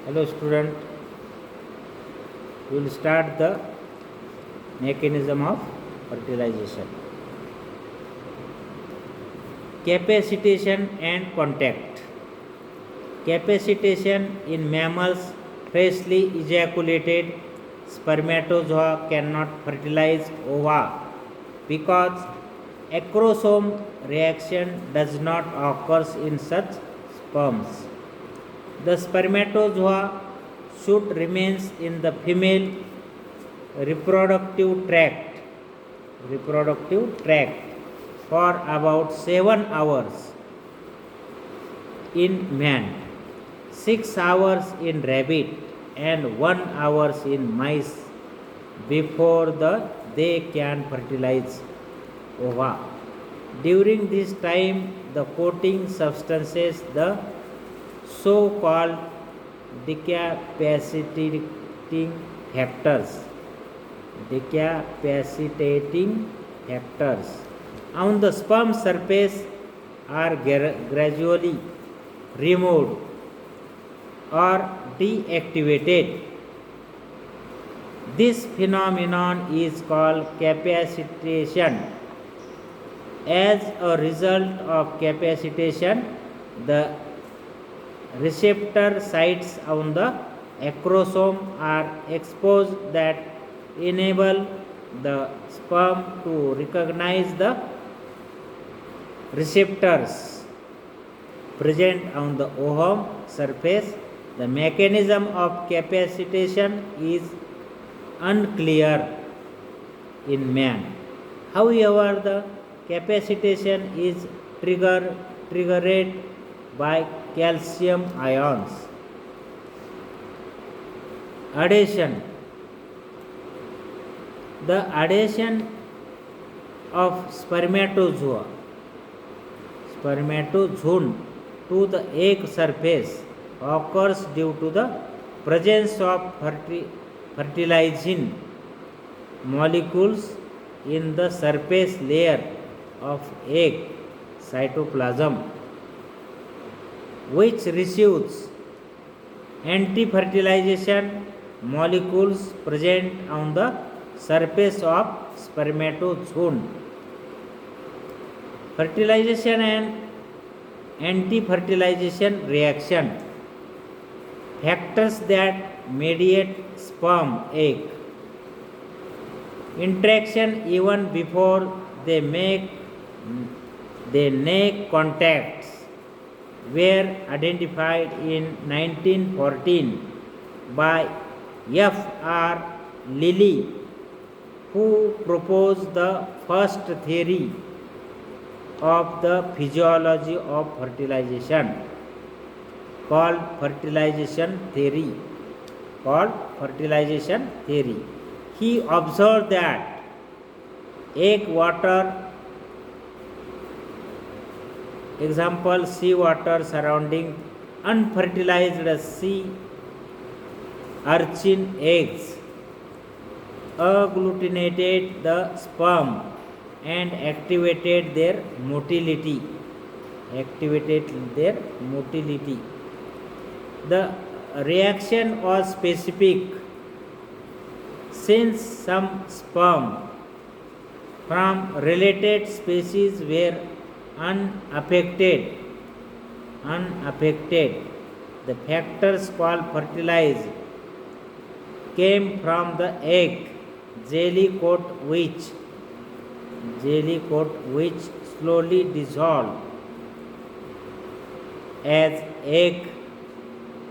Hello student, we will start the mechanism of fertilization. Capacitation and contact. Capacitation in mammals, freshly ejaculated spermatozoa cannot fertilize ova because acrosome reaction does not occur in such sperms. The spermatozoa should remain in the female reproductive tract for about 7 hours in man, 6 hours in rabbit and 1 hour in mice before they can fertilize ova. During this time, the coating substances, the so-called decapacitating factors on the sperm surface are gradually removed or deactivated. This phenomenon is called capacitation. As a result of capacitation, the receptor sites on the acrosome are exposed that enable the sperm to recognize the receptors present on the ovum surface. The mechanism of capacitation is unclear in man. However, the capacitation is triggered by calcium ions. Adhesion. The adhesion of spermatozoon to the egg surface occurs due to the presence of fertilizing molecules in the surface layer of egg cytoplasm, which receives anti-fertilization molecules present on the surface of spermatozoon. Fertilization and anti-fertilization reaction, factors that mediate sperm-egg interaction even before they make contacts, were identified in 1914 by F.R. Lilly, who proposed the first theory of the physiology of fertilization called fertilization theory. He observed that egg water, example sea water surrounding unfertilized sea urchin eggs, agglutinated the sperm and activated their motility. The reaction was specific since some sperm from related species were unaffected. The factors called fertilized came from the egg jelly coat which slowly dissolved as egg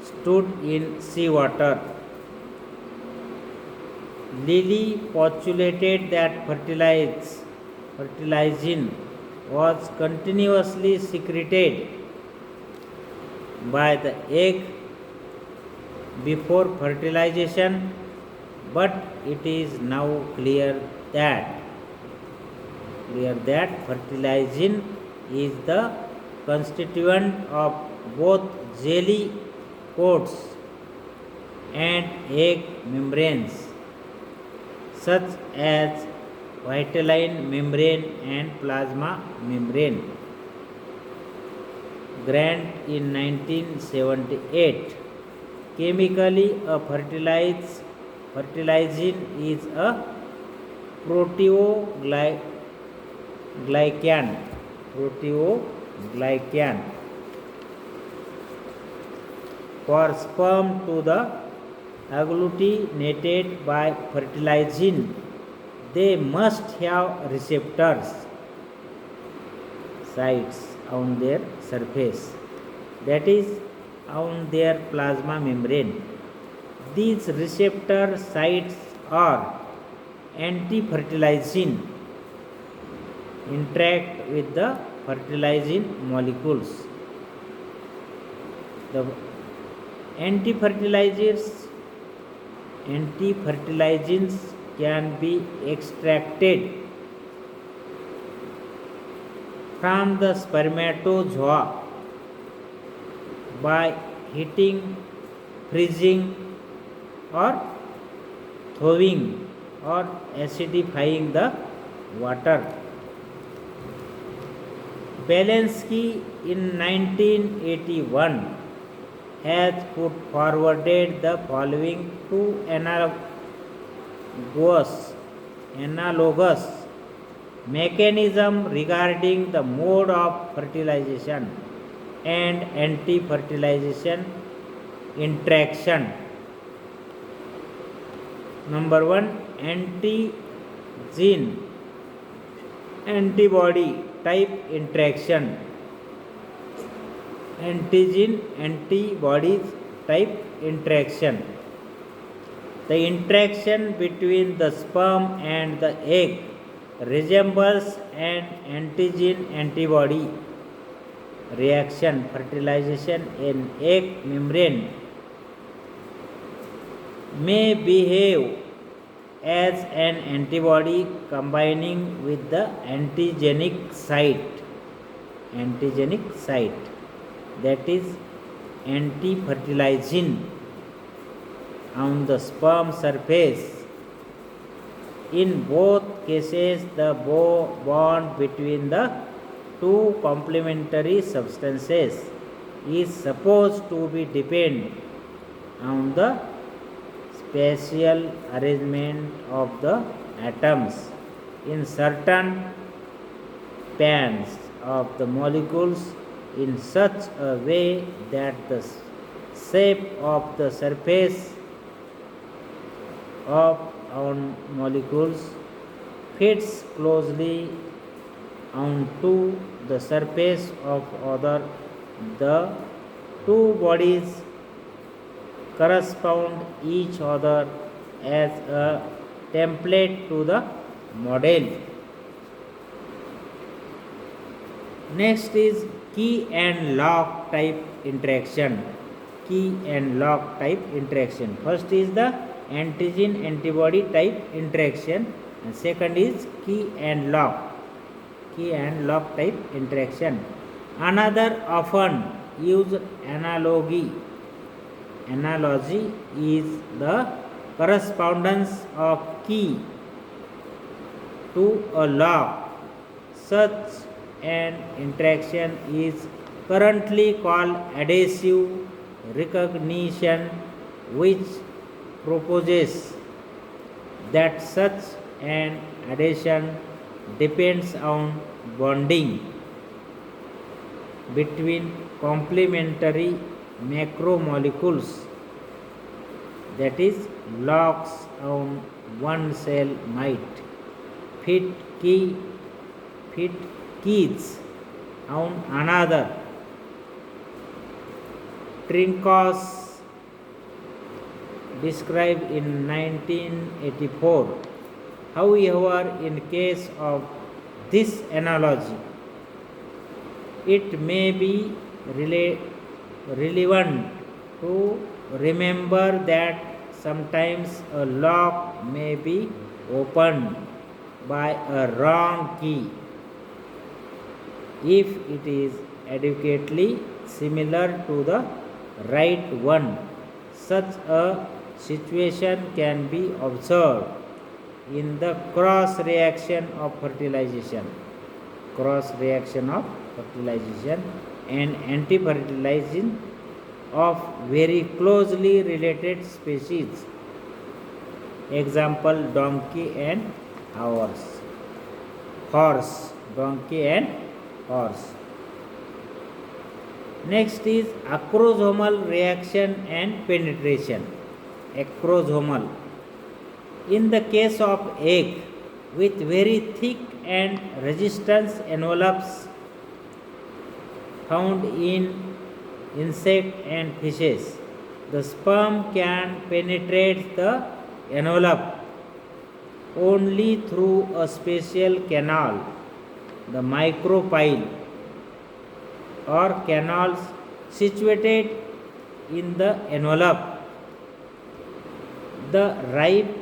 stood in seawater. Lilly postulated that fertilizing was continuously secreted by the egg before fertilization, but it is now clear that fertilizing is the constituent of both jelly coats and egg membranes, such as vitelline membrane and plasma membrane. Grant in 1978 Chemically, a fertilizing is a proteoglycan. Proteoglycan. For sperm to the agglutinated by fertilizing, they must have receptors sites on their surface, that is, on their plasma membrane. These receptor sites are anti-fertilizing, interact with the fertilizing molecules. The anti-fertilizants can be extracted from the spermatozoa by heating, freezing, or thawing or acidifying the water. Belansky in 1981 has put forwarded the following two analogous mechanism regarding the mode of fertilization and anti-fertilization interaction. Number 1, antigen antibody type interaction. Antigen antibodies type interaction. The interaction between the sperm and the egg resembles an antigen antibody reaction. Fertilization in egg membrane may behave as an antibody combining with the antigenic site, that is anti-fertilizing on the sperm surface. In both cases, the bond between the two complementary substances is supposed to be depend on the spatial arrangement of the atoms in certain bands of the molecules in such a way that the shape of the surface of on molecules fits closely onto the surface of other. The two bodies correspond each other as a template to the model. Next is key and lock type interaction. Key and lock type interaction. First is the antigen antibody type interaction, and second is key and lock type interaction. Another often used analogy is the correspondence of key to a lock. Such an interaction is currently called adhesive recognition, which proposes that such an adhesion depends on bonding between complementary macromolecules, that is, locks on one cell might fit keys on another. Trinkaus described in 1984. However, in case of this analogy, it may be relevant to remember that sometimes a lock may be opened by a wrong key if it is adequately similar to the right one. Such a situation can be observed in the cross reaction of fertilization and anti-fertilizing of very closely related species. Example, donkey and horse. Horse, donkey and horse. Next is acrosomal reaction and penetration. Acrosomal. In the case of egg with very thick and resistance envelopes found in insect and fishes, the sperm can penetrate the envelope only through a special canal, the micropyle, or canals situated in the envelope. The ripe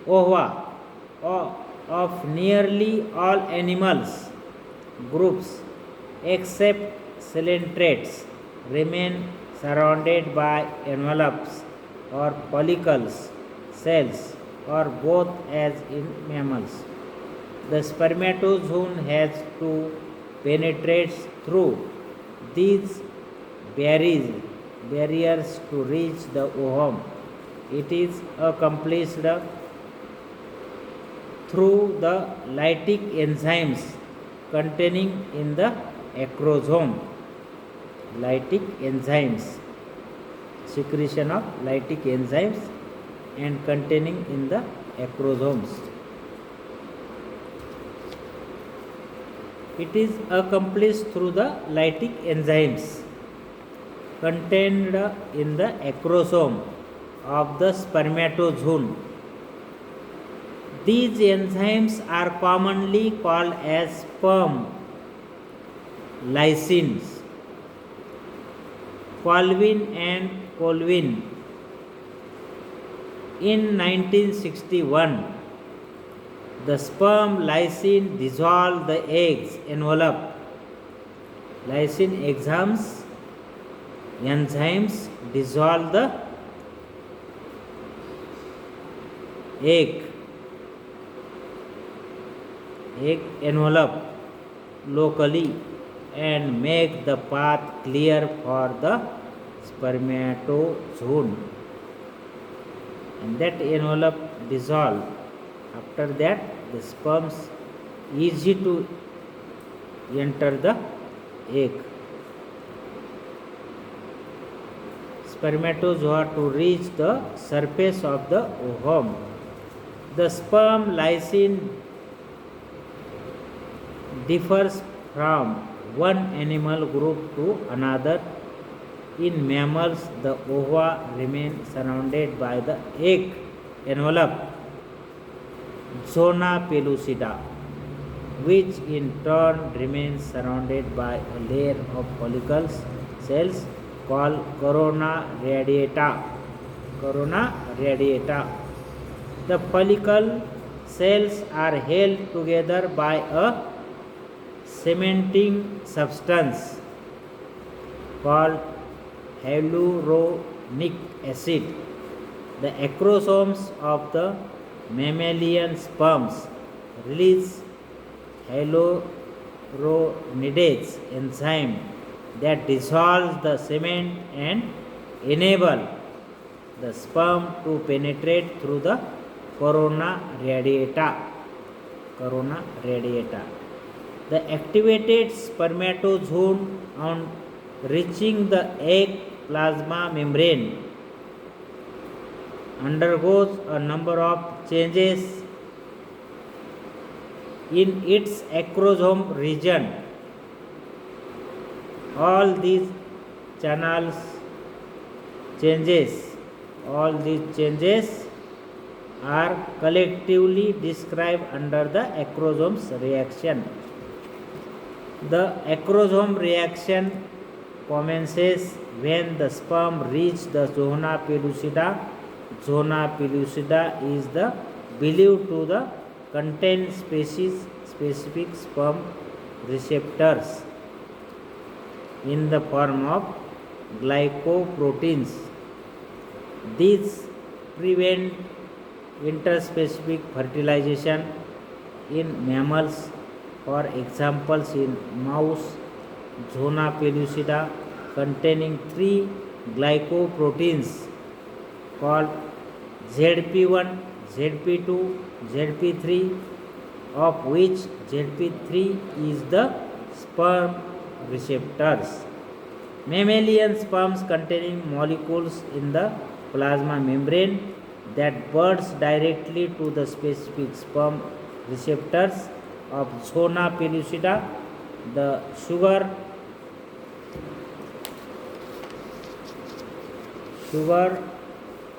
ova of nearly all animals groups except coelentrates remain surrounded by envelopes or follicles, cells, or both as in mammals. The spermatozoon has to penetrate through these barriers to reach the ovum. It is accomplished through the lytic enzymes containing in the acrosome. Lytic enzymes, secretion of lytic enzymes and containing in the acrosomes. It is accomplished through the lytic enzymes contained in the acrosome of the spermatozoon. These enzymes are commonly called as sperm lysins. Colvin and Colvin in 1961, the sperm lysine dissolved the eggs envelope. Lysine enzymes dissolve the egg envelope locally and make the path clear for the spermatozoon, and that envelope dissolve. After that, the sperms easy to enter the egg. Spermatozoa to reach the surface of the ovum. The sperm lysine differs from one animal group to another. In mammals, the ova remain surrounded by the egg envelope, zona pellucida, which in turn remains surrounded by a layer of follicles cells called corona radiata. Corona radiata. The follicle cells are held together by a cementing substance called hyaluronic acid. The acrosomes of the mammalian sperms release hyaluronidase enzyme that dissolves the cement and enable the sperm to penetrate through the corona radiata. Corona radiata. The activated spermatozoon on reaching the egg plasma membrane undergoes a number of changes in its acrosome region. All these changes are collectively described under the acrosomes reaction. The acrosome reaction commences when the sperm reaches the zona pellucida. Zona pellucida is the believed to the contain specific sperm receptors in the form of glycoproteins. These prevent interspecific fertilization in mammals. For examples, in mouse, zona pellucida containing 3 glycoproteins called ZP1, ZP2, ZP3, of which ZP3 is the sperm receptors. Mammalian sperms containing molecules in the plasma membrane that binds directly to the specific sperm receptors of zona pellucida. The sugar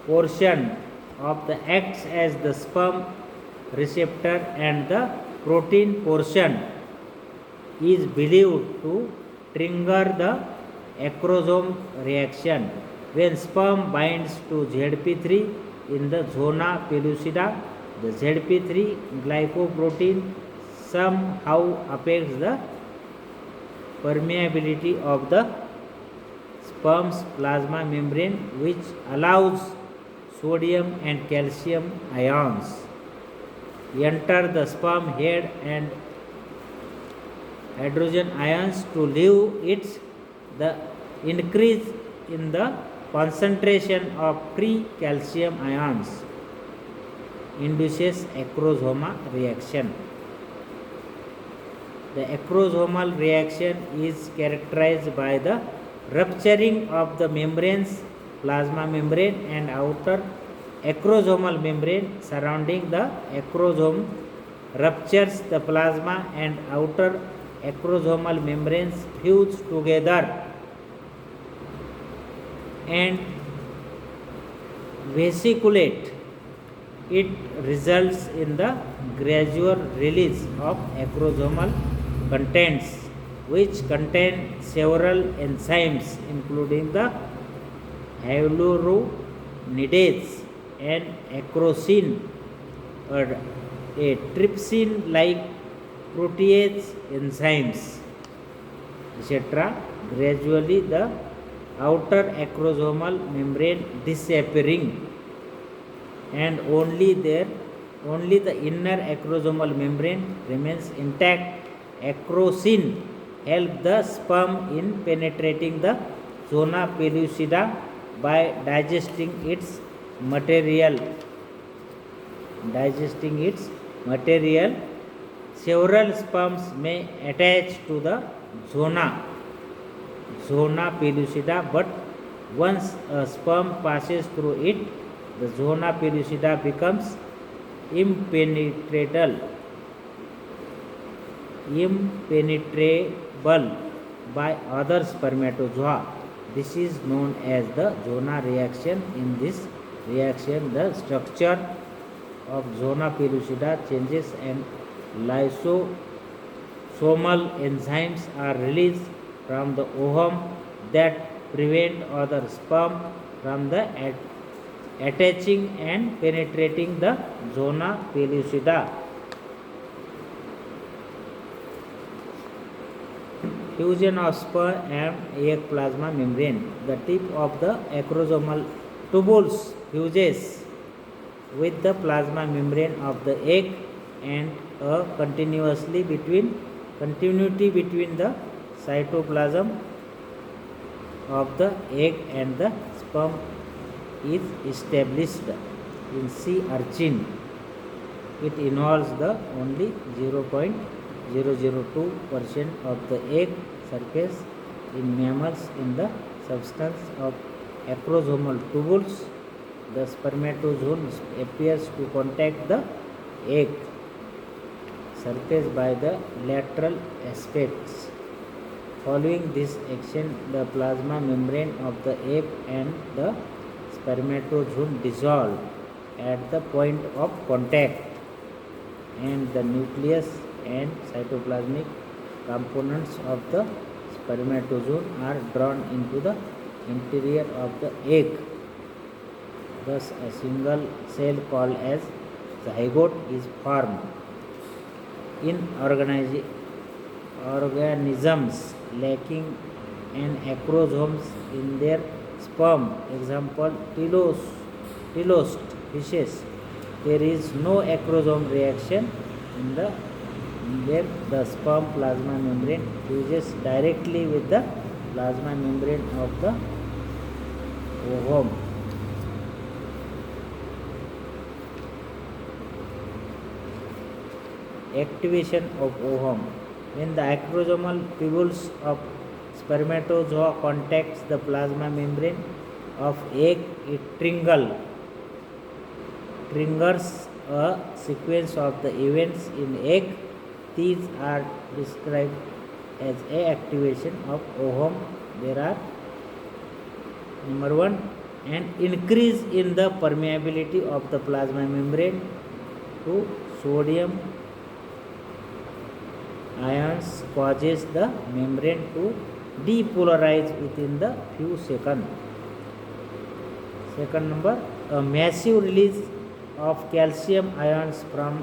portion of the acts as the sperm receptor, and the protein portion is believed to trigger the acrosome reaction. When sperm binds to ZP3 in the zona pellucida, the ZP3 glycoprotein somehow affects the permeability of the sperm's plasma membrane, which allows sodium and calcium ions enter the sperm head and hydrogen ions to leave it. The increase in the concentration of free calcium ions induces acrosoma reaction. The acrosomal reaction is characterized by the rupturing of the membranes, plasma membrane and outer acrosomal membrane surrounding the acrosome ruptures. The plasma and outer acrosomal membranes fuse together and vesiculate. It results in the gradual release of acrosomal contents, which contain several enzymes including the hyaluronidase and acrosin, or a trypsin-like protease enzymes, etc. Gradually, the outer acrosomal membrane disappearing, and only the inner acrosomal membrane remains intact. Acrosin help the sperm in penetrating the zona pellucida by digesting its material. Several sperms may attach to the zona pellucida, but once a sperm passes through it, the zona pellucida becomes impenetrable by other spermatozoa. This is known as the zona reaction. In this reaction, the structure of zona pellucida changes and lysosomal enzymes are released from the ovum that prevent other sperm from the attaching and penetrating the zona pellucida. Fusion of sperm and egg plasma membrane. The tip of the acrosomal tubules fuses with the plasma membrane of the egg, and a continuity between the cytoplasm of the egg and the sperm is established. In sea urchin, it involves the only 0.002% of the egg surface. In mammals, in the substance of acrosomal tubules, the spermatozoon appears to contact the egg surface by the lateral aspects. Following this action, the plasma membrane of the egg and the spermatozoon dissolve at the point of contact, and the nucleus and cytoplasmic components of the spermatozoon are drawn into the interior of the egg. Thus, a single cell called as zygote is formed. In organisms lacking an acrosomes in their sperm, example telost fishes, there is no acrosome reaction in the sperm plasma membrane fuses directly with the plasma membrane of the Ohm. Activation of Ohm. When the acrosomal tubules of spermatozoa contacts the plasma membrane of egg, it triggers a sequence of the events in egg. These are described as a activation of Ohm. There are number 1, an increase in the permeability of the plasma membrane to sodium ions causes the membrane to depolarize within the few seconds. Second number, a massive release of calcium ions from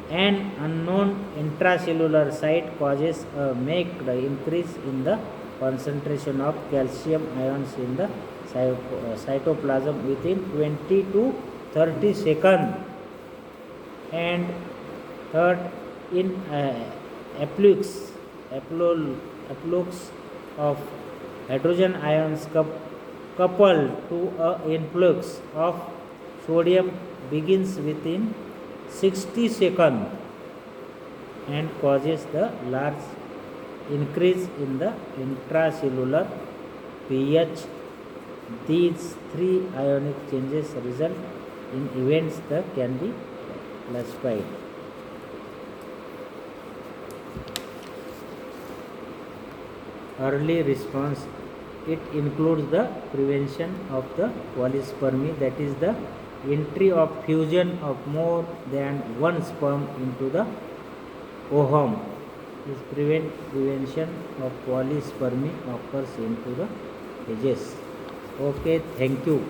an unknown intracellular site causes a marked increase in the concentration of calcium ions in the cytoplasm within 20 to 30 seconds. And third, in efflux of hydrogen ions coupled to an influx of sodium begins within 60 seconds and causes the large increase in the intracellular pH. These 3 ionic changes result in events that can be classified. Early response, it includes the prevention of the polyspermy, that is the entry of fusion of more than one sperm into the ovum. This prevention of polyspermy occurs into the ages. Okay, thank you.